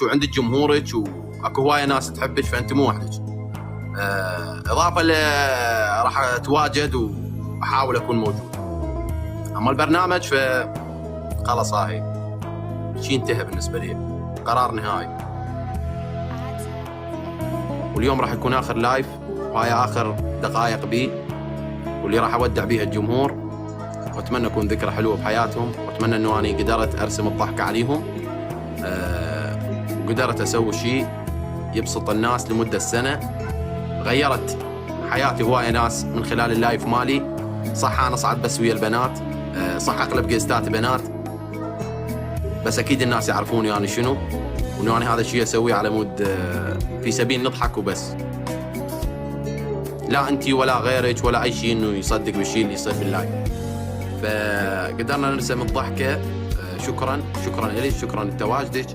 وعندك جمهورك واكو هوايه ناس تحبك، فانت مو وحدك. اضافه راح اتواجد واحاول اكون موجود. اما البرنامج فخلاص هاي شيء انتهى بالنسبه لي، قرار نهائي. واليوم راح يكون اخر لايف، وهاي اخر دقائق بي، واللي راح اودع بيها الجمهور، واتمنى تكون ذكرى حلوه بحياتهم، واتمنى انه اني قدرت ارسم الضحكه عليهم، وقدرت اسوي شيء يبسط الناس لمده سنه. غيرت حياتي هوايه ناس من خلال اللايف مالي. صح انا صعد بس ويا البنات، صح اقلب جيستات بنات، بس اكيد الناس يعرفوني انا شنو، وانه انا هذا الشيء اسويه على مود في سبيل نضحك وبس، لا انتي ولا غيرك ولا اي شيء انه يصدق بالشيء اللي يصير باللايف. فقدرنا نرسم الضحكه. شكرا لك، شكرا لتواجدك.